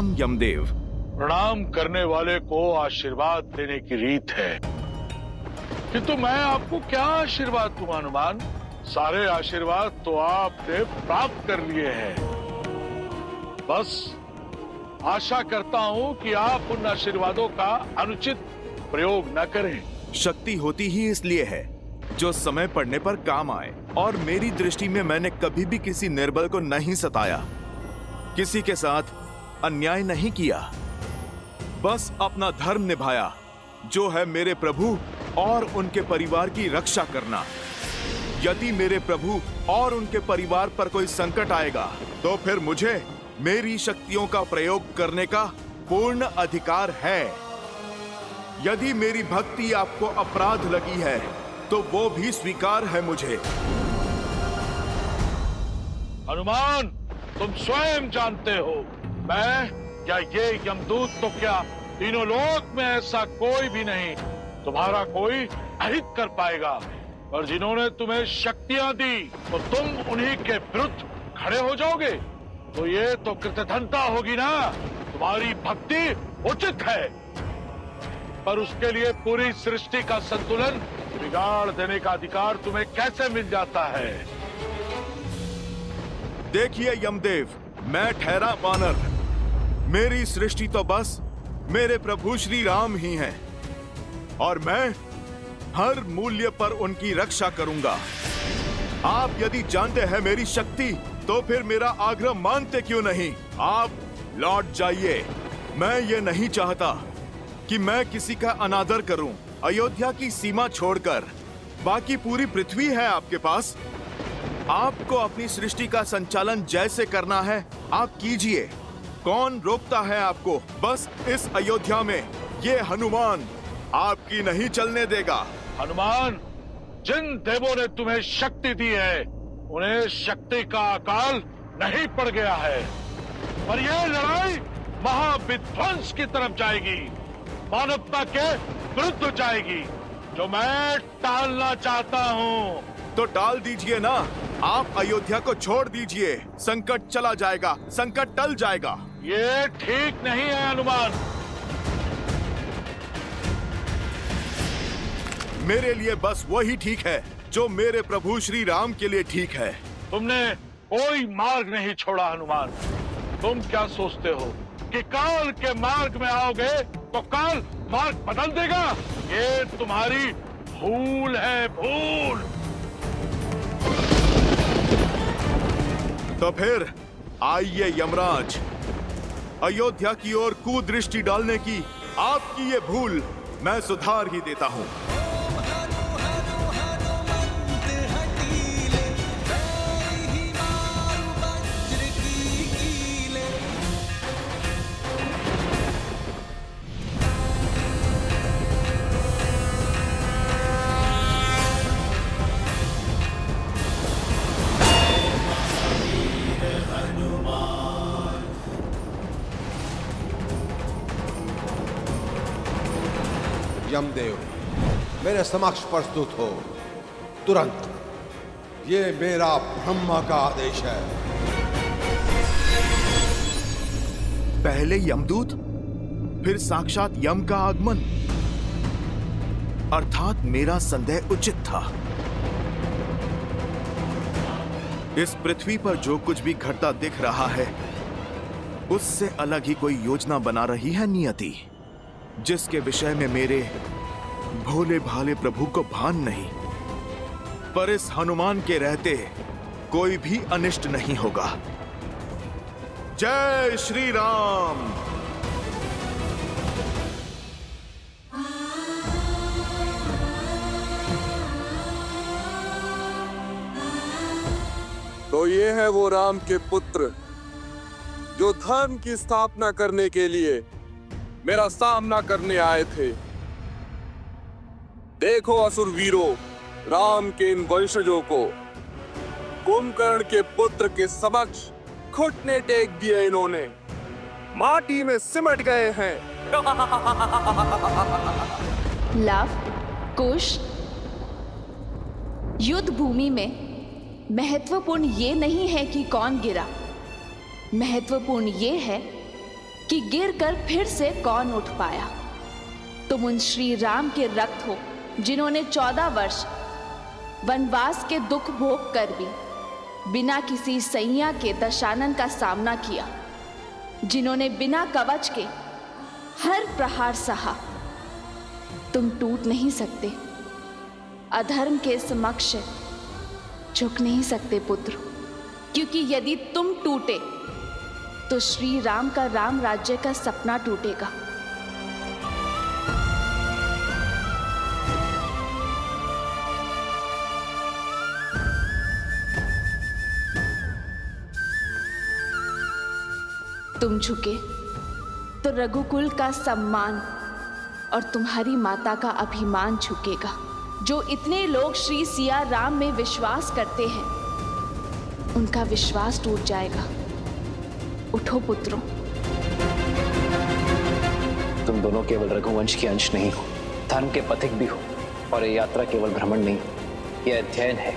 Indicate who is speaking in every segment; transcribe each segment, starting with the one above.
Speaker 1: प्रणाम यमदेव।
Speaker 2: प्रणाम करने वाले को आशीर्वाद देने की रीत है, किंतु मैं आपको क्या आशीर्वाद दूं हनुमान? सारे आशीर्वाद तो आपने प्राप्त कर लिए हैं। बस आशा करता हूं कि आप उन आशीर्वादों का अनुचित प्रयोग न करें।
Speaker 1: शक्ति होती ही इसलिए है जो समय पड़ने पर काम आए, और मेरी दृष्टि में मैंने कभी भी किसी निर्बल को नहीं सताया, किसी के साथ अन्याय नहीं किया, बस अपना धर्म निभाया, जो है मेरे प्रभु और उनके परिवार की रक्षा करना। यदि मेरे प्रभु और उनके परिवार पर कोई संकट आएगा तो फिर मुझे मेरी शक्तियों का प्रयोग करने का पूर्ण अधिकार है। यदि मेरी भक्ति आपको अपराध लगी है तो वो भी स्वीकार है मुझे।
Speaker 2: हनुमान, तुम स्वयं जानते हो, मैं या ये यमदूत तो क्या, तीनों लोक में ऐसा कोई भी नहीं तुम्हारा कोई अहित कर पाएगा। और जिन्होंने तुम्हें शक्तियां दी तो तुम उन्हीं के विरुद्ध खड़े हो जाओगे, तो ये तो कृतघ्नता होगी ना। तुम्हारी भक्ति उचित है, पर उसके लिए पूरी सृष्टि का संतुलन बिगाड़ देने का अधिकार तुम्हें कैसे मिल जाता है?
Speaker 1: देखिए यमदेव, मैं ठहरा वानर, मेरी सृष्टि तो बस मेरे प्रभु श्री राम ही हैं, और मैं हर मूल्य पर उनकी रक्षा करूंगा। आप यदि जानते हैं मेरी शक्ति, तो फिर मेरा आग्रह मानते क्यों नहीं? आप लौट जाइए। मैं ये नहीं चाहता कि मैं किसी का अनादर करूं। अयोध्या की सीमा छोड़कर बाकी पूरी पृथ्वी है आपके पास। आपको अपनी सृष्टि का संचालन जैसे करना है आप कीजिए, कौन रोकता है आपको? बस इस अयोध्या में ये हनुमान आपकी नहीं चलने देगा।
Speaker 2: हनुमान, जिन देवों ने तुम्हें शक्ति दी है उन्हें शक्ति का अकाल नहीं पड़ गया है, पर यह लड़ाई महाविध्वंस की तरफ जाएगी, मानवता के विरुद्ध जाएगी, जो मैं टालना चाहता हूँ।
Speaker 1: तो टाल दीजिए ना, आप अयोध्या को छोड़ दीजिए, संकट चला जाएगा, संकट टल जाएगा।
Speaker 2: ये ठीक नहीं है हनुमान।
Speaker 1: मेरे लिए बस वही ठीक है जो मेरे प्रभु श्री राम के लिए ठीक है।
Speaker 2: तुमने कोई मार्ग नहीं छोड़ा हनुमान। तुम क्या सोचते हो कि काल के मार्ग में आओगे तो काल मार्ग बदल देगा? ये तुम्हारी भूल है, भूल।
Speaker 1: तो फिर आइए यमराज, अयोध्या की ओर कुदृष्टि डालने की आपकी ये भूल मैं सुधार ही देता हूँ।
Speaker 3: यमदेव, मेरे समक्ष प्रस्तुत हो तुरंत। ये मेरा ब्रह्मा का आदेश है।
Speaker 1: पहले यमदूत, फिर साक्षात यम का आगमन, अर्थात मेरा संदेह उचित था। इस पृथ्वी पर जो कुछ भी घटता दिख रहा है उससे अलग ही कोई योजना बना रही है नियति, जिसके विषय में मेरे भोले भाले प्रभु को भान नहीं। पर इस हनुमान के रहते कोई भी अनिष्ट नहीं होगा। जय श्री राम।
Speaker 4: तो ये है वो राम के पुत्र जो धर्म की स्थापना करने के लिए मेरा सामना करने आए थे। देखो असुर वीरों, राम के इन वंशजों को कुंभकर्ण के पुत्र के समक्ष घुटने टेक दिए, इन्होंने माटी में सिमट गए हैं।
Speaker 5: लव, कुश, युद्ध भूमि में महत्वपूर्ण ये नहीं है कि कौन गिरा, महत्वपूर्ण ये है कि गिरकर फिर से कौन उठ पाया। तुम उन श्री राम के रक्त हो जिन्होंने 14 वर्ष वनवास के दुख भोग कर भी बिना किसी सैया के दशानन का सामना किया, जिन्होंने बिना कवच के हर प्रहार सहा। तुम टूट नहीं सकते, अधर्म के समक्ष झुक नहीं सकते पुत्र, क्योंकि यदि तुम टूटे तो श्री राम का राम राज्य का सपना टूटेगा। तुम झुके तो रघुकुल का सम्मान और तुम्हारी माता का अभिमान झुकेगा। जो इतने लोग श्री सिया राम में विश्वास करते हैं, उनका विश्वास टूट जाएगा। उठो पुत्रों।
Speaker 6: तुम दोनों केवल रघुवंश के अंश नहीं हो, धर्म के पथिक भी हो। और ये यात्रा केवल भ्रमण नहीं, यह अध्ययन है,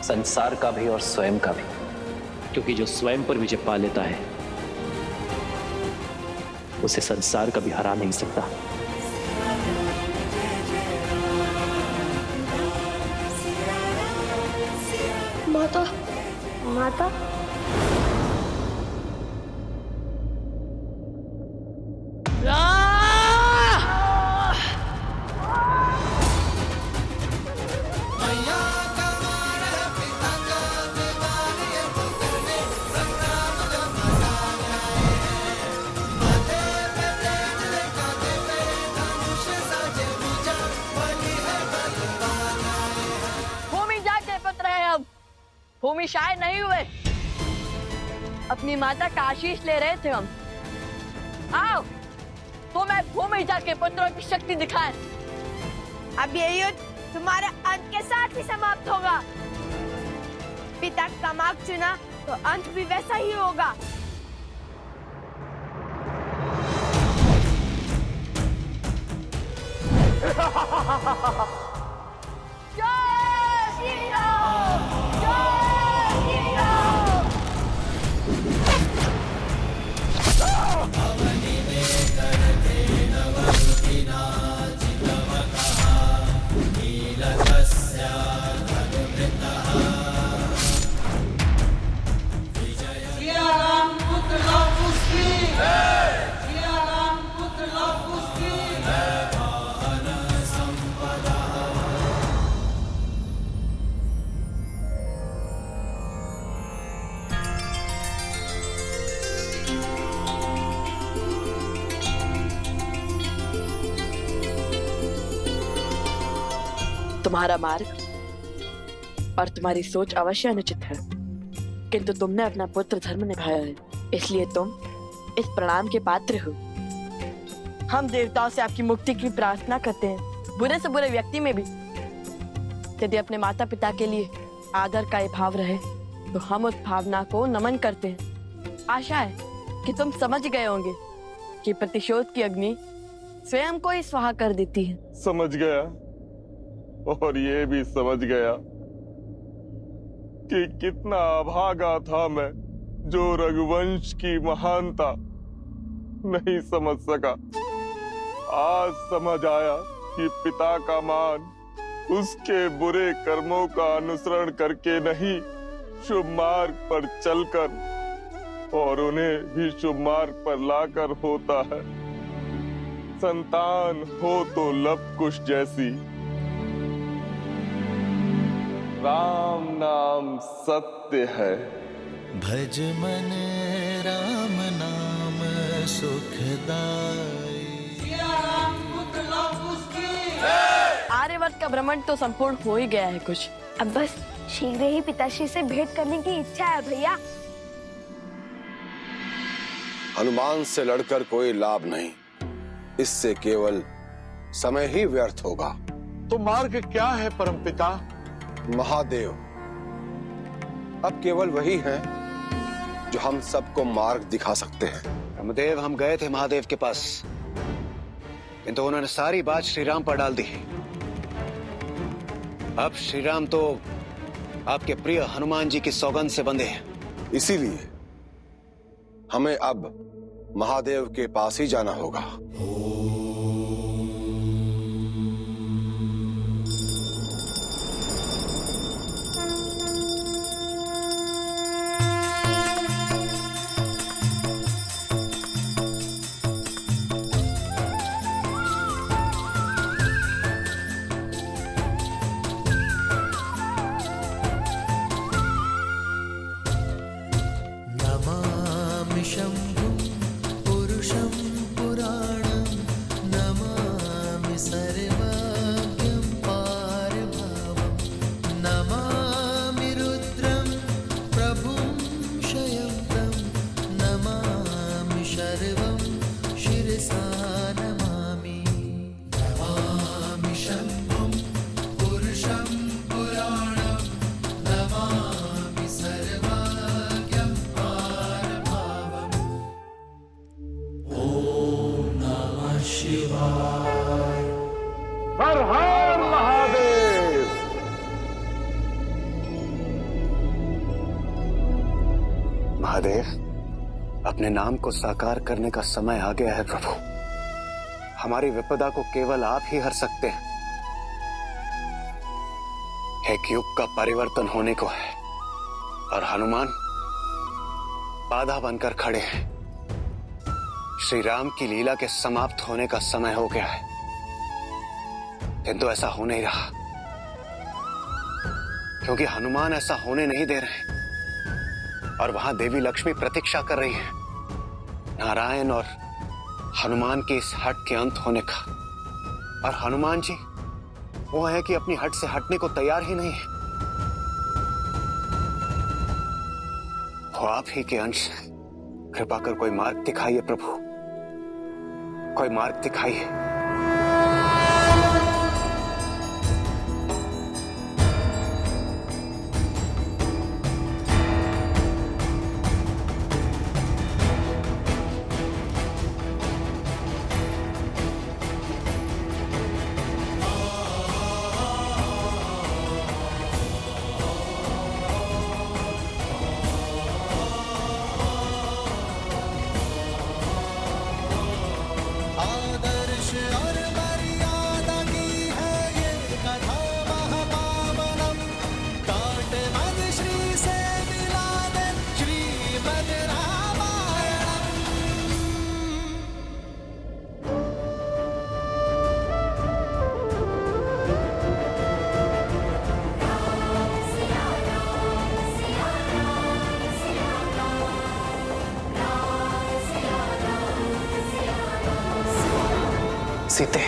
Speaker 6: संसार का भी और स्वयं का भी। क्योंकि जो स्वयं पर विजय पा लेता है, उसे संसार कभी हरा नहीं सकता।
Speaker 7: माता, माता,
Speaker 8: भूमि शायद नहीं हुए, अपनी माता का आशीष ले रहे थे हम। आओ तो मैं भूमि जाके पुत्रों की शक्ति दिखाए।
Speaker 7: अब ये युद्ध तुम्हारे अंत के साथ ही समाप्त होगा। पिता का मार्ग चुना तो अंत भी वैसा ही होगा।
Speaker 8: जय श्री राम, जय श्री राम। तुम्हारा मार्ग और तुम्हारी सोच अवश्य अनुचित है, किंतु तुमने अपना पुत्र धर्म निभाया है, इसलिए तुम इस प्रणाम के पात्र हो। हम देवताओं से आपकी मुक्ति की प्रार्थना करते हैं, बुरे से बुरे व्यक्ति में भी। यदि अपने माता पिता के लिए आदर का ये भाव रहे तो हम उस भावना को नमन करते हैं। आशा है कि तुम समझ गए होंगे कि प्रतिशोध की अग्नि स्वयं को ही स्वाहा कर देती है।
Speaker 9: समझ गया, और ये भी समझ गया कि कितना अभागा था मैं, जो रघुवंश की महानता नहीं समझ सका। आज समझ आया कि पिता का मान उसके बुरे कर्मों का अनुसरण करके नहीं, शुभ मार्ग पर चलकर और उन्हें भी शुभ मार्ग पर लाकर होता है। संतान हो तो लव कुश जैसी, राम नाम सत्य है।
Speaker 10: भज मन राम नाम सुखदाई।
Speaker 8: आर्यवर्त का भ्रमण तो संपूर्ण हो ही गया है कुछ।
Speaker 7: अब बस शीघ्र ही पिताश्री से भेंट करने की इच्छा है भैया।
Speaker 3: हनुमान से लड़कर कोई लाभ नहीं, इससे केवल समय ही व्यर्थ होगा।
Speaker 2: तो मार्ग क्या है परमपिता?
Speaker 3: महादेव अब केवल वही हैं जो हम सबको मार्ग दिखा सकते हैं।
Speaker 11: रामदेव, हम गए थे महादेव के पास, किंतु उन्होंने सारी बात श्री राम पर डाल दी है। अब श्री राम तो आपके प्रिय हनुमान जी की सौगंध से बंधे हैं।
Speaker 3: इसीलिए हमें अब महादेव के पास ही जाना होगा।
Speaker 10: नमामि शम्भुं पुरुषं पुराणं नमामि सर्वज्ञं पारभावं नमामि रुद्रं प्रभुं शयन्तं नमामि शर्वं शिरसा नमामि नमामि शम्भुं पुरुषं पुराणं नमामि सर्वज्ञं पारभावम् ॐ नमः शिवाय।
Speaker 2: हर हर महादेव।
Speaker 11: महादेव, अपने नाम को साकार करने का समय आ गया है प्रभु। हमारी विपदा को केवल आप ही हर सकते हैं। एक युग का परिवर्तन होने को है और हनुमान बाधा बनकर खड़े हैं। श्री राम की लीला के समाप्त होने का समय हो गया है, किंतु ऐसा हो नहीं रहा, क्योंकि हनुमान ऐसा होने नहीं दे रहे और वहां देवी लक्ष्मी प्रतीक्षा कर रही है नारायण और हनुमान की इस हट के अंत होने का। और हनुमान जी वो है कि अपनी हट से हटने को तैयार ही नहीं है। वो आप ही के अंश हैं। कृपा कर कोई मार्ग दिखाइए प्रभु, कोई मार्ग दिखाइए।
Speaker 10: आदर्श और मर्यादा की है ये कथा महापावनम। काटे मद श्री से मिला दे श्रीमद् रामायणम।
Speaker 6: सीते,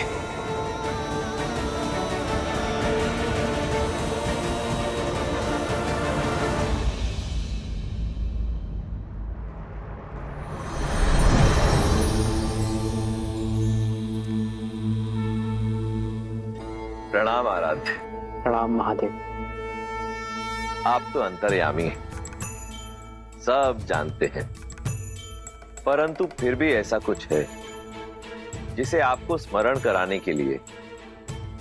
Speaker 12: प्रणाम आराध्य।
Speaker 6: प्रणाम महादेव।
Speaker 12: आप तो अंतर्यामी हैं, सब जानते हैं, परंतु फिर भी ऐसा कुछ है जिसे आपको स्मरण कराने के लिए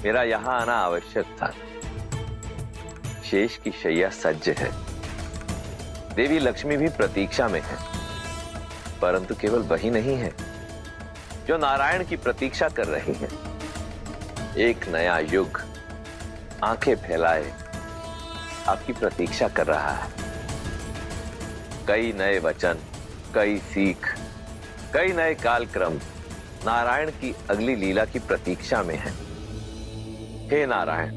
Speaker 12: मेरा यहां आना आवश्यक था। शेष की शैया सज्ज है, देवी लक्ष्मी भी प्रतीक्षा में है, परंतु केवल वही नहीं है जो नारायण की प्रतीक्षा कर रही है। एक नया युग आंखें फैलाए आपकी प्रतीक्षा कर रहा है। कई नए वचन, कई सीख, कई नए कालक्रम नारायण की अगली लीला की प्रतीक्षा में है। हे नारायण,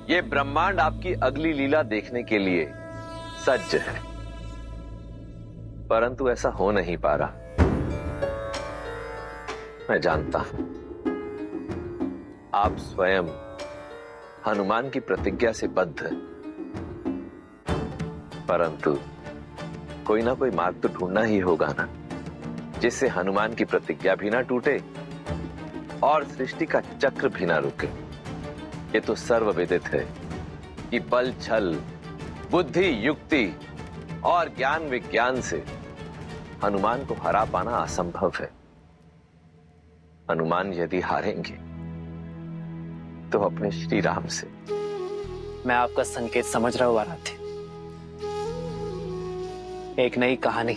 Speaker 12: ये ब्रह्मांड आपकी अगली लीला देखने के लिए सज्ज है, परंतु ऐसा हो नहीं पा रहा। मैं जानता हूं आप स्वयं हनुमान की प्रतिज्ञा से बद्ध हैं, परंतु कोई ना कोई मार्ग तो ढूंढना ही होगा ना, जिससे हनुमान की प्रतिज्ञा भी ना टूटे और सृष्टि का चक्र भी ना रुके। ये तो सर्वविदित है कि बल, छल, बुद्धि, युक्ति और ज्ञान विज्ञान से हनुमान को हरा पाना असंभव है। हनुमान यदि हारेंगे तो अपने श्री राम से।
Speaker 6: मैं आपका संकेत समझ रहा हूं आराध्य। एक नई कहानी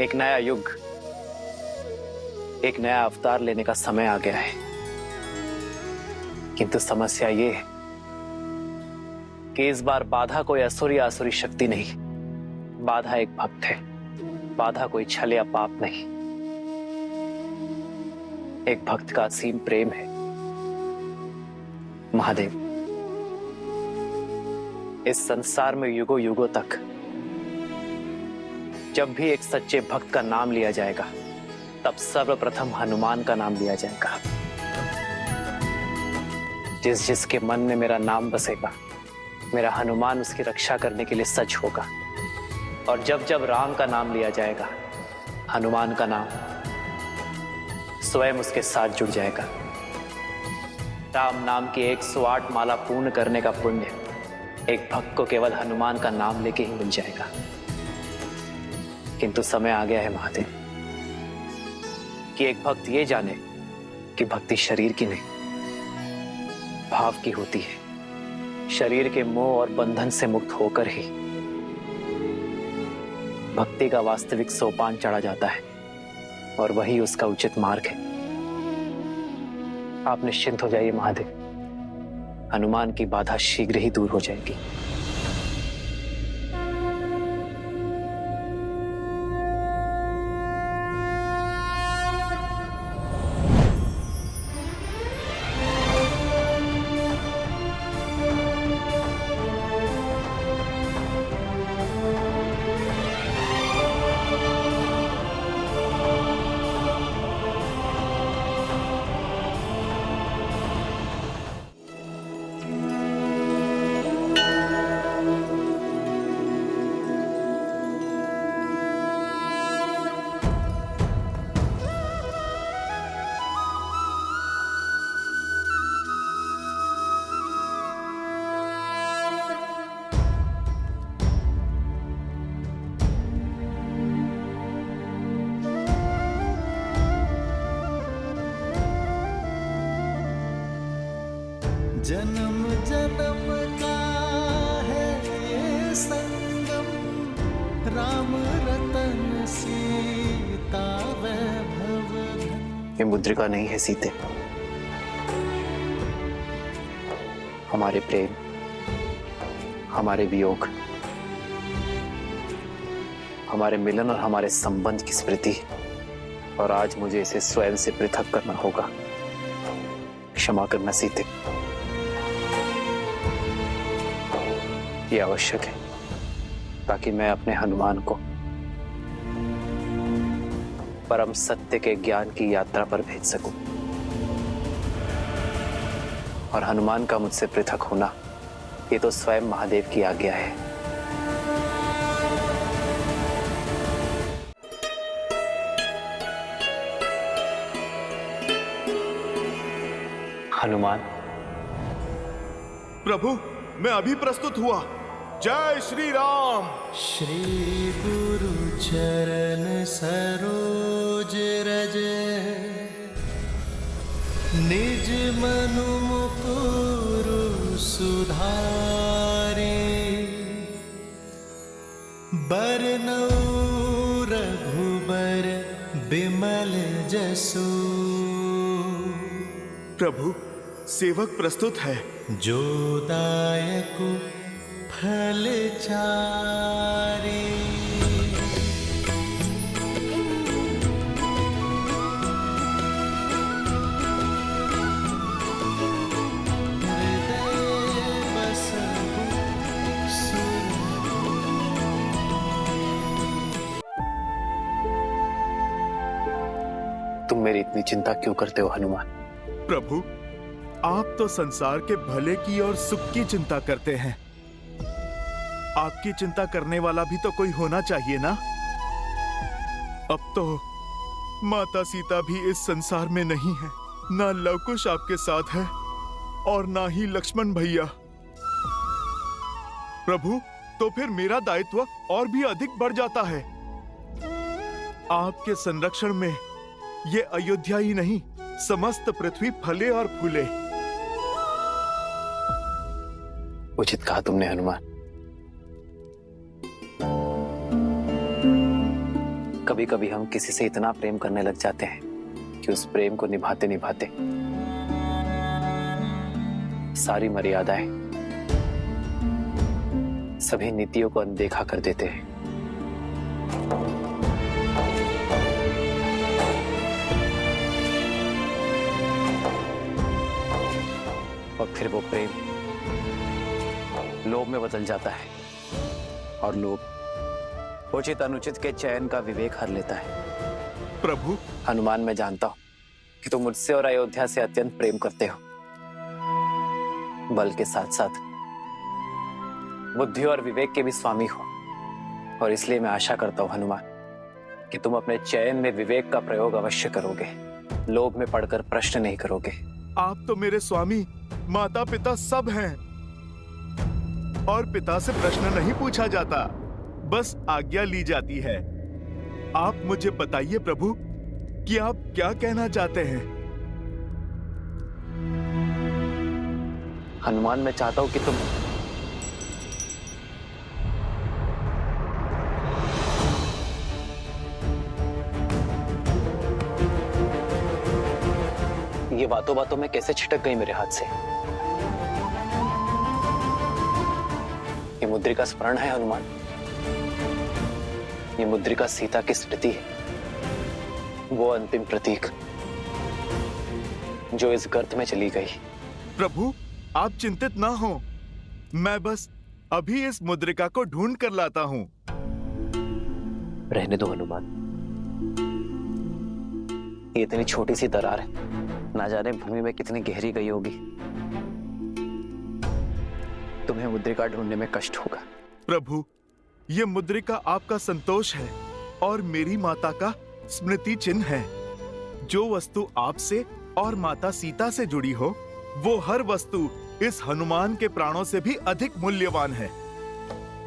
Speaker 6: एक नया युग, एक नया अवतार लेने का समय आ गया है। किंतु समस्या ये है कि इस बार बाधा कोई असुर या असुरी शक्ति नहीं, बाधा एक भक्त है। बाधा कोई छल या पाप नहीं, एक भक्त का असीम प्रेम है। महादेव, इस संसार में युगों युगों तक जब भी एक सच्चे भक्त का नाम लिया जाएगा, तब सर्वप्रथम हनुमान का नाम लिया जाएगा। जिस जिसके मन में मेरा नाम बसेगा, मेरा हनुमान उसकी रक्षा करने के लिए सच होगा। और जब जब राम का नाम लिया जाएगा, हनुमान का नाम स्वयं उसके साथ जुड़ जाएगा। राम नाम की 108 माला पूर्ण करने का पुण्य एक भक्त को केवल हनुमान का नाम लेके ही मिल जाएगा। किंतु समय आ गया है महादेव कि एक भक्त ये जाने कि भक्ति शरीर की नहीं, भाव की होती है। शरीर के मोह और बंधन से मुक्त होकर ही भक्ति का वास्तविक सोपान चढ़ा जाता है, और वही उसका उचित मार्ग है। आप निश्चिंत हो जाइए महादेव, हनुमान की बाधा शीघ्र ही दूर हो जाएगी।
Speaker 10: जन्म जन्म का है ये संगम, राम रतन सीता वैभव धन।
Speaker 6: ये मुद्रिका नहीं है सीते, हमारे प्रेम, हमारे वियोग, हमारे मिलन और हमारे संबंध की स्मृति। और आज मुझे इसे स्वयं से पृथक करना होगा। क्षमा करना सीते, ये आवश्यक है ताकि मैं अपने हनुमान को परम सत्य के ज्ञान की यात्रा पर भेज सकूं। और हनुमान का मुझसे पृथक होना, ये तो स्वयं महादेव की आज्ञा है। हनुमान।
Speaker 1: प्रभु, मैं अभी प्रस्तुत हुआ। जय श्री राम।
Speaker 10: श्री गुरु चरण सरोज रज, निज मनु मुकुरु सुधारे। बरनउँ रघुबर बिमल जसु,
Speaker 1: प्रभु, सेवक प्रस्तुत है।
Speaker 10: जो दायक फल चारे।
Speaker 6: तुम मेरी इतनी चिंता क्यों करते हो हनुमान?
Speaker 1: प्रभु, आप तो संसार के भले की और सुख की चिंता करते हैं। आपकी चिंता करने वाला भी तो कोई होना चाहिए ना। अब तो माता सीता भी इस संसार में नहीं है, ना लवकुश आपके साथ है और ना ही लक्ष्मण भैया। प्रभु, तो फिर मेरा दायित्व और भी अधिक बढ़ जाता है। आपके संरक्षण में ये अयोध्या ही नहीं, समस्त पृथ्वी फले और फूले।
Speaker 6: उचित कहा तुमने हनुमान। कभी कभी हम किसी से इतना प्रेम करने लग जाते हैं कि उस प्रेम को निभाते निभाते सारी मर्यादाएं, सभी नीतियों को अनदेखा कर देते हैं। और फिर वो प्रेम लोभ में बदल जाता है और लोभ उचित अनुचित के चयन का विवेक हर लेता है।
Speaker 1: प्रभु,
Speaker 6: हनुमान, मैं जानता हूं कि तुम मुझसे और अयोध्या से अत्यंत प्रेम करते हो, बल के साथ साथ बुद्धि और विवेक के भी स्वामी हो, और इसलिए मैं आशा करता हूं हनुमान कि तुम अपने चयन में विवेक का प्रयोग अवश्य करोगे, लोभ में पड़कर प्रश्न नहीं करोगे।
Speaker 1: आप तो मेरे स्वामी, माता पिता सब हैं, और पिता से प्रश्न नहीं पूछा जाता, बस आज्ञा ली जाती है। आप मुझे बताइए प्रभु कि आप क्या कहना चाहते हैं।
Speaker 6: हनुमान, मैं चाहता हूं कि तुम ये बातों बातों में कैसे छिटक गई मेरे हाथ से। ये मुद्रिका स्मरण है हनुमान, ये मुद्रिका सीता की स्मृति है, वो अंतिम प्रतीक जो इस गर्त में चली गई।
Speaker 1: प्रभु, आप चिंतित ना हो, मैं बस अभी इस मुद्रिका को ढूंढ कर लाता हूं।
Speaker 6: रहने दो हनुमान, ये इतनी छोटी सी दरार है, ना जाने भूमि में कितनी गहरी गई होगी। तुम्हें मुद्रिका ढूंढने में कष्ट होगा।
Speaker 1: प्रभु, ये मुद्रिका आपका संतोष है और मेरी माता का स्मृति चिन्ह है। जो वस्तु आपसे और माता सीता से जुड़ी हो, वो हर वस्तु इस हनुमान के प्राणों से भी अधिक मूल्यवान है।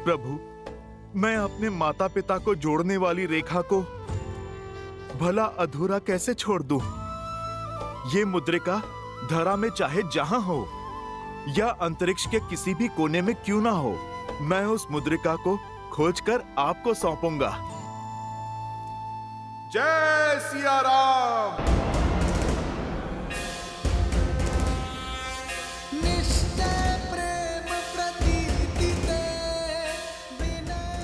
Speaker 1: प्रभु, मैं अपने माता पिता को जोड़ने वाली रेखा को भला अधूरा कैसे छोड़ दूं? ये मुद्रिका धरा में चाहे जहां हो या अंतरिक्ष के किसी भी कोने में क्यों ना हो, मैं उस मुद्रिका को खोजकर आपको सौंपूंगा। जय सिया राम।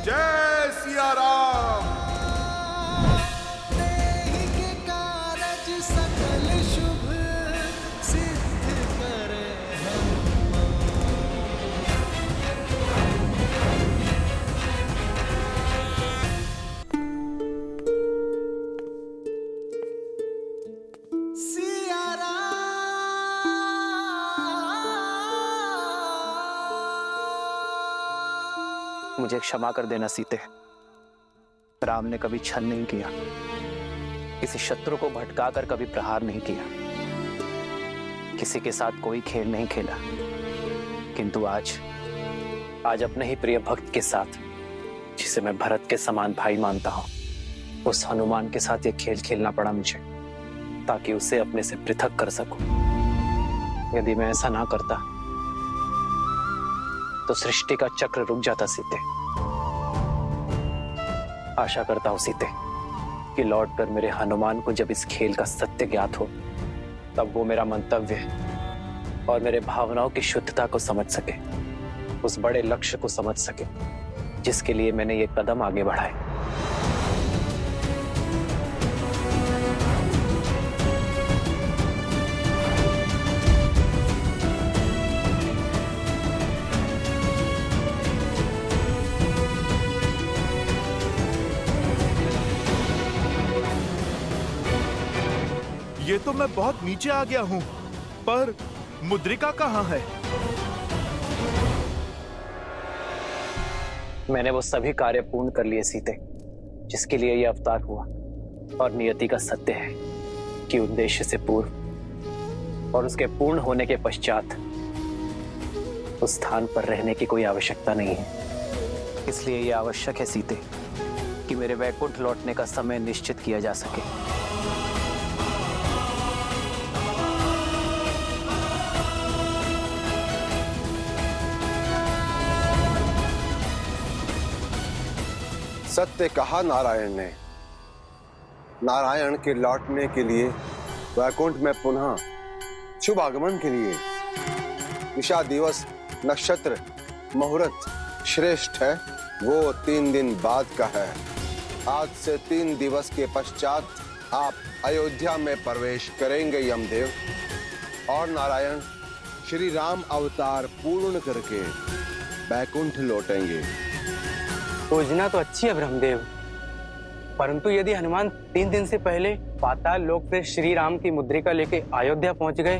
Speaker 1: जय सिया राम।
Speaker 6: मुझे क्षमा कर देना सीते, राम ने कभी छल नहीं किया, किसी शत्रु को भटकाकर कभी प्रहार नहीं किया, किसी के साथ कोई खेल नहीं खेला, किंतु आज अपने ही प्रिय भक्त के साथ, जिसे मैं भरत के समान भाई मानता हूं, उस हनुमान के साथ ये खेल खेलना पड़ा मुझे, ताकि उसे अपने से पृथक कर सकूं। यदि मैं ऐसा ना करता तो सृष्टि का चक्र रुक जाता सीते। आशा करता हूं सीते कि लौटकर मेरे हनुमान को जब इस खेल का सत्य ज्ञात हो, तब वो मेरा मंतव्य और मेरे भावनाओं की शुद्धता को समझ सके, उस बड़े लक्ष्य को समझ सके जिसके लिए मैंने ये कदम आगे बढ़ाए।
Speaker 1: ये तो मैं बहुत नीचे आ गया हूं, पर मुद्रिका कहां है?
Speaker 6: मैंने वो सभी कार्य पूर्ण कर लिए सीते, जिसके लिए ये अवतार हुआ, और नियति का सत्य है कि उद्देश्य से पूर्व और उसके पूर्ण होने के पश्चात उस स्थान पर रहने की कोई आवश्यकता नहीं है। इसलिए यह आवश्यक है सीते कि मेरे वैकुंठ लौटने का समय निश्चित किया जा सके।
Speaker 3: सत्य कहा नारायण ने, नारायण के लौटने के लिए वैकुंठ में पुनः शुभ आगमन के लिए दिशा दिवस नक्षत्र मुहूर्त श्रेष्ठ है वो 3 दिन बाद का है। आज से 3 दिवस के पश्चात आप अयोध्या में प्रवेश करेंगे यमदेव, और नारायण श्री राम अवतार पूर्ण करके वैकुंठ लौटेंगे।
Speaker 13: योजना तो अच्छी है ब्रह्मदेव, परंतु यदि हनुमान 3 दिन से पहले पाताल लोक से श्री राम की मुद्रिका लेके अयोध्या पहुंच गए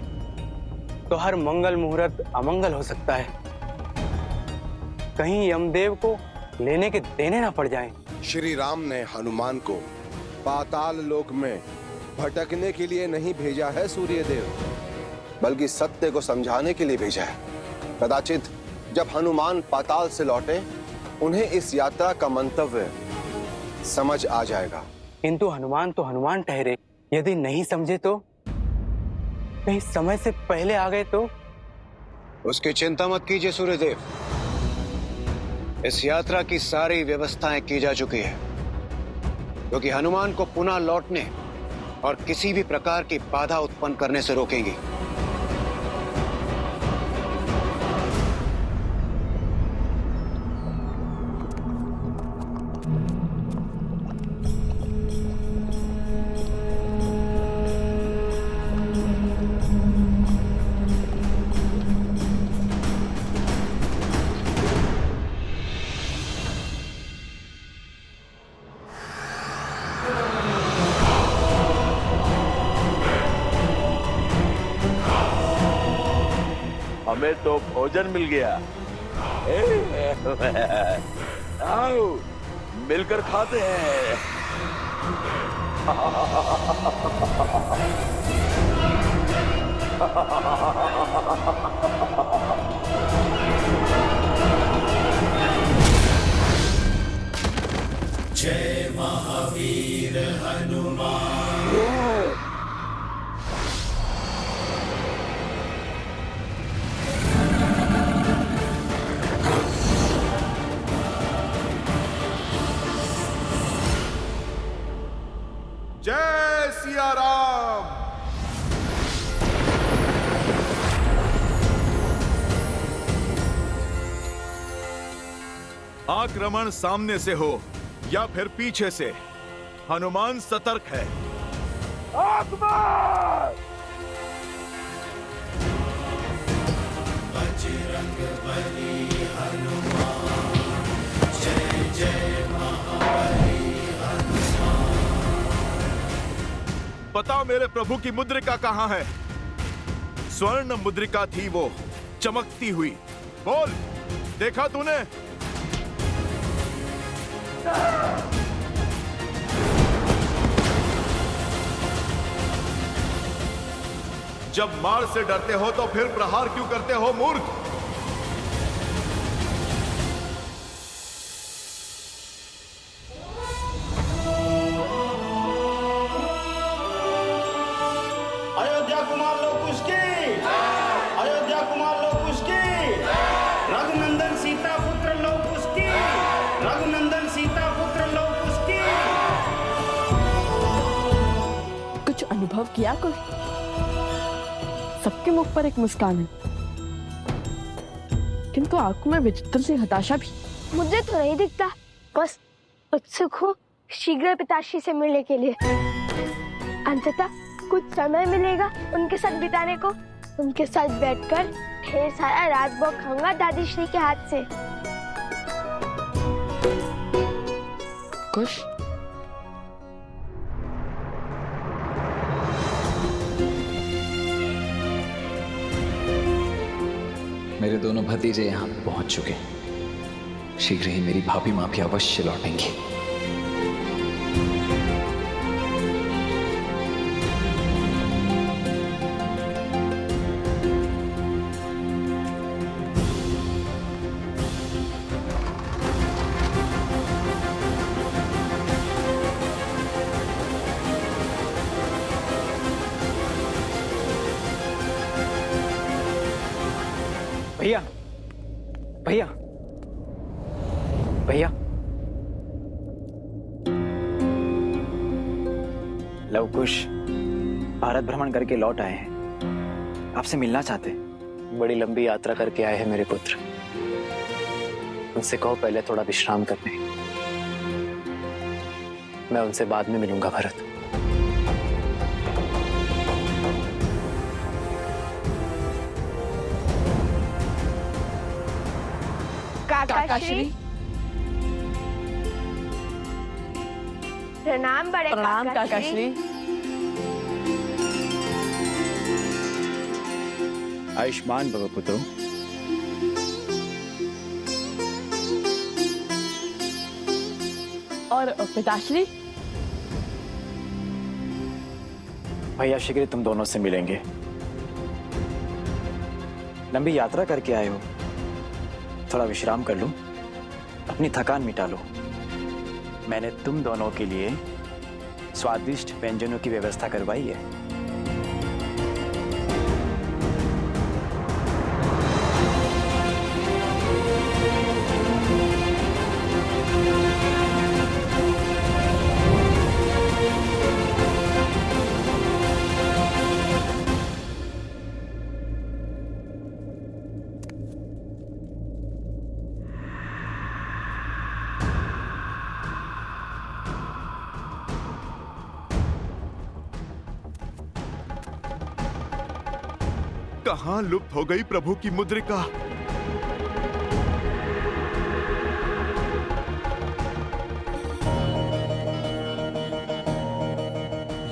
Speaker 13: तो हर मंगल मुहूर्त अमंगल हो सकता है। कहीं यमदेव को लेने के देने ना पड़ जाएं।
Speaker 3: श्री राम ने हनुमान को पाताल लोक में भटकने के लिए नहीं भेजा है सूर्यदेव, बल्कि सत्य को समझाने के लिए भेजा है। कदाचित जब हनुमान पाताल से लौटे उन्हें इस यात्रा का मंतव्य समझ आ जाएगा।
Speaker 13: किंतु हनुमान तो हनुमान ठहरे, यदि नहीं समझे तो, कहीं समय से पहले आ गए तो?
Speaker 11: उसकी चिंता मत कीजिए सूर्यदेव, इस यात्रा की सारी व्यवस्थाएं की जा चुकी है, क्योंकि हनुमान को पुनः लौटने और किसी भी प्रकार की बाधा उत्पन्न करने से रोकेंगी।
Speaker 2: हमें तो भोजन मिल गया। आओ मिलकर खाते हैं।
Speaker 10: जय महावीर हनुमान।
Speaker 1: जय सिया राम। आक्रमण सामने से हो या फिर पीछे से, हनुमान सतर्क है।
Speaker 10: बजरंग बली हनुमान, जय जय महाबली हनुमान।
Speaker 1: बताओ मेरे प्रभु की मुद्रिका कहां है? स्वर्ण मुद्रिका थी वो, चमकती हुई। बोल, देखा तूने? जब मार से डरते हो तो फिर प्रहार क्यों करते हो मूर्ख?
Speaker 14: अयोध्या कुमार लोकुश की, अयोध्या कुमार लोकुश की, रघुनंदन सीता पुत्र लोकुश की, रघुनंदन सीता पुत्र लोकुश की।
Speaker 8: कुछ अनुभव किया कोई? सबके मुख पर एक मुस्कान है, किंतु आंखों में विचित्र सी हताशा भी।
Speaker 7: मुझे तो नहीं दिखता, बस उत्सुक हूँ शीघ्र पिताश्री से मिलने के लिए। अंततः कुछ समय मिलेगा उनके साथ बिताने को। उनके साथ बैठकर ढेर सारा राजभोग खाऊंगा दादी श्री के हाथ से।
Speaker 8: कुछ
Speaker 15: मेरे दोनों भतीजे यहाँ पहुंच चुके हैं। शीघ्र ही मेरी भाभी माँ भी अवश्य लौटेंगी।
Speaker 13: भैया, भैया, भैया,
Speaker 15: लवकुश भारत भ्रमण करके लौट आए हैं, आपसे मिलना चाहते हैं।
Speaker 6: बड़ी लंबी यात्रा करके आए हैं मेरे पुत्र, उनसे कहो पहले थोड़ा विश्राम करने, मैं उनसे बाद में मिलूंगा भरत।
Speaker 7: काकाश्री, प्रणाम बड़े
Speaker 8: प्रणाम काकाश्री।
Speaker 16: आयुष्मान भव पुत्रों।
Speaker 8: और पिताश्री?
Speaker 15: भैया शीघ्र तुम दोनों से मिलेंगे। लंबी यात्रा करके आए हो, थोड़ा विश्राम कर लो, अपनी थकान मिटा लो। मैंने तुम दोनों के लिए स्वादिष्ट व्यंजनों की व्यवस्था करवाई है।
Speaker 1: कहां लुप्त हो गई प्रभु की मुद्रिका?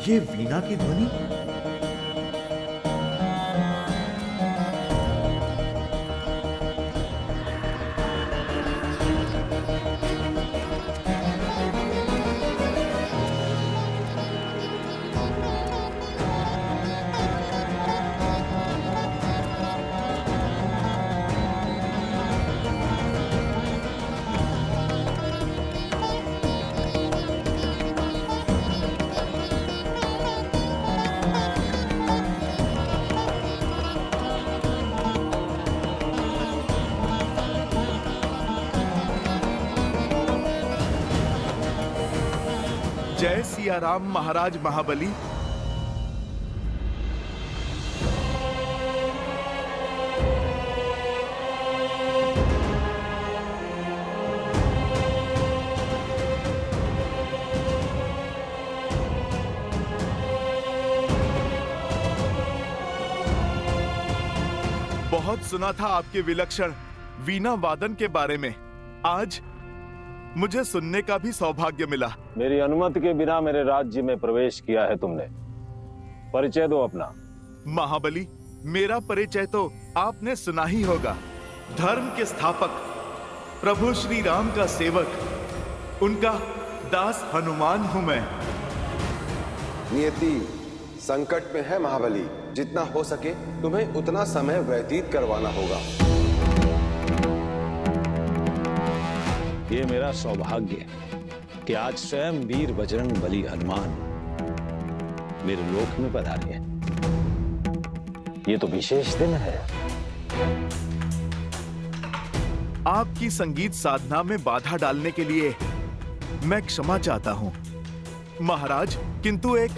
Speaker 17: ये वीणा की ध्वनि?
Speaker 1: जय सिया राम महाराज महाबली। बहुत सुना था आपके विलक्षण वीणा वादन के बारे में, आज मुझे सुनने का भी सौभाग्य मिला।
Speaker 9: मेरी अनुमति के बिना मेरे राज्य में प्रवेश किया है तुमने, परिचय दो अपना।
Speaker 1: महाबली, मेरा परिचय तो आपने सुना ही होगा। धर्म के स्थापक प्रभु श्री राम का सेवक, उनका दास हनुमान हूं मैं।
Speaker 3: नियति संकट में है महाबली, जितना हो सके तुम्हें उतना समय व्यतीत करवाना होगा।
Speaker 16: ये मेरा सौभाग्य है कि आज स्वयं वीर बजरंग बली हनुमान मेरे लोक में पधारे हैं। ये तो विशेष दिन है।
Speaker 1: आपकी संगीत साधना में बाधा डालने के लिए मैं क्षमा चाहता हूं महाराज, किंतु एक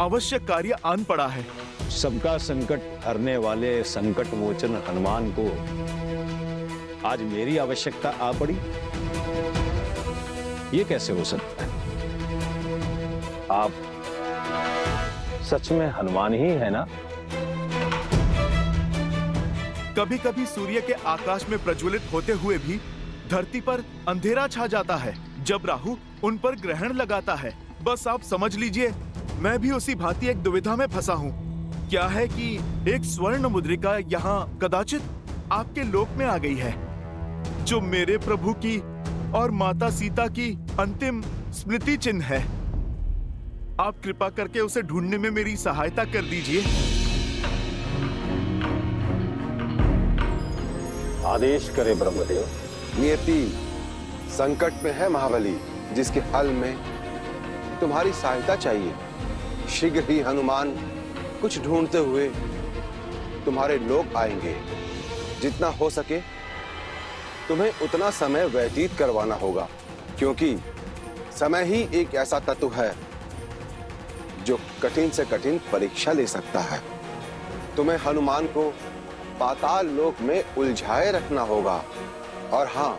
Speaker 1: आवश्यक कार्य आन पड़ा है।
Speaker 16: सबका संकट हरने वाले संकट मोचन हनुमान को आज मेरी आवश्यकता आ पड़ी, ये कैसे हो सकता है? आप सच में हनुमान ही है ना?
Speaker 1: कभी कभी सूर्य के आकाश में प्रज्वलित होते हुए भी धरती पर अंधेरा छा जाता है जब राहु उन पर ग्रहण लगाता है। बस आप समझ लीजिए, मैं भी उसी भांति एक दुविधा में फंसा हूँ। क्या है कि एक स्वर्ण मुद्रिका यहाँ कदाचित आपके लोक में आ गई है, जो मेरे प्रभु की और माता सीता की अंतिम स्मृति चिन्ह है। आप कृपा करके उसे ढूंढने में मेरी सहायता कर दीजिए।
Speaker 9: आदेश करे ब्रह्मदेव।
Speaker 3: नियति संकट में है महाबली, जिसके हल में तुम्हारी सहायता चाहिए। शीघ्र ही हनुमान कुछ ढूंढते हुए तुम्हारे लोक आएंगे। जितना हो सके तुम्हें उतना समय व्यतीत करवाना होगा, क्योंकि समय ही एक ऐसा तत्व है जो कठिन से कठिन परीक्षा ले सकता है। तुम्हें हनुमान को पाताल लोक में उलझाए रखना होगा, और हां,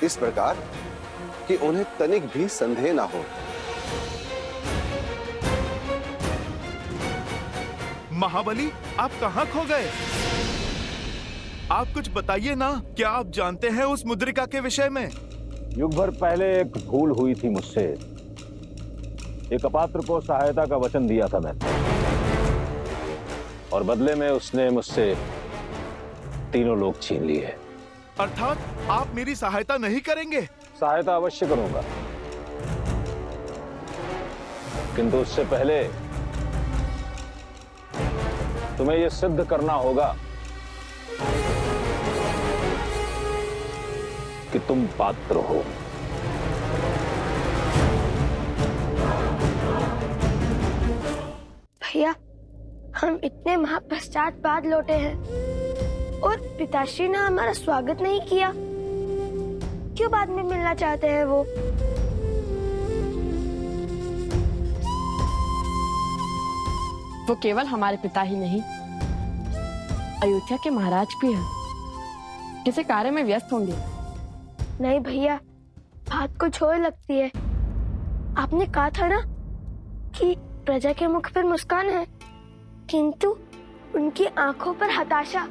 Speaker 3: इस प्रकार कि उन्हें तनिक भी संदेह ना हो।
Speaker 1: महाबली, आप कहां खो गए? आप कुछ बताइए ना, क्या आप जानते हैं उस मुद्रिका के विषय में?
Speaker 16: युग भर पहले एक भूल हुई थी मुझसे। एक अपात्र को सहायता का वचन दिया था मैंने, और बदले में उसने मुझसे तीनों लोग छीन लिए।
Speaker 1: अर्थात आप मेरी सहायता नहीं करेंगे?
Speaker 16: सहायता अवश्य करूंगा, किंतु उससे पहले तुम्हें यह सिद्ध करना होगा कि तुम पात्र हो।
Speaker 7: भैया, हम इतने माह पश्चात बाद लौटे हैं और पिताश्री ने हमारा स्वागत नहीं किया। क्यों बाद में मिलना चाहते हैं वो?
Speaker 8: वो केवल हमारे पिता ही नहीं, अयोध्या के महाराज भी हैं। किसी कार्य में व्यस्त होंगे।
Speaker 7: नहीं भैया, बात कुछ और लगती है। आपने कहा था ना कि प्रजा के मुख पर मुस्कान है, किंतु उनकी आंखों पर हताशा।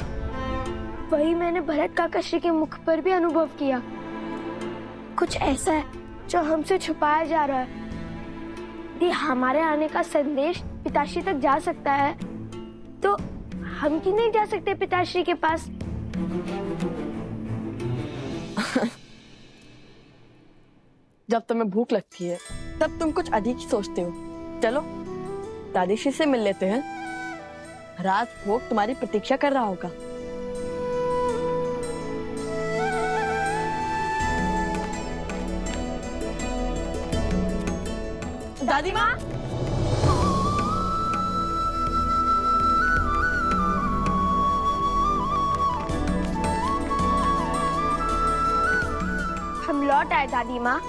Speaker 7: वही मैंने भरत काकाश्री के मुख पर भी अनुभव किया। कुछ ऐसा है जो हमसे छुपाया जा रहा है। यदि हमारे आने का संदेश पिताश्री तक जा सकता है, तो हम क्यों नहीं जा सकते पिताश्री के पास?
Speaker 8: जब तुम्हें भूख लगती है तब तुम कुछ अधिक ही सोचते हो। चलो दादीश्री से मिल लेते हैं। राज भोग तुम्हारी प्रतीक्षा कर रहा होगा। दादी माँ,
Speaker 7: हम लौट आए दादी माँ।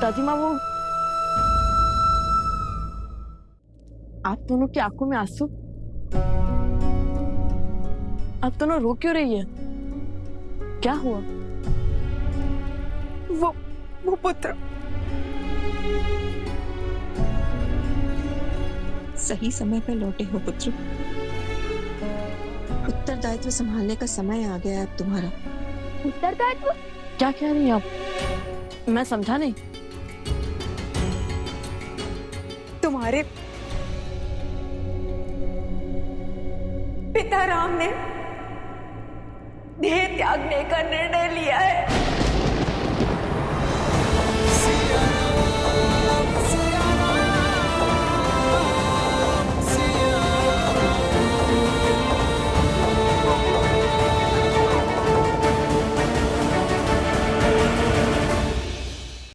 Speaker 8: दादी माँ वो आप दोनों की आंखों में आंसू। आप दोनों रो क्यों रही है? क्या हुआ?
Speaker 18: वो पुत्र सही समय पर लौटे हो पुत्र। उत्तरदायित्व संभालने का समय आ गया है अब तुम्हारा।
Speaker 7: उत्तरदायित्व?
Speaker 8: क्या कह रही हैं आप? मैं समझा नहीं।
Speaker 18: तुम्हारे पिता राम ने देह त्यागने का निर्णय लिया है।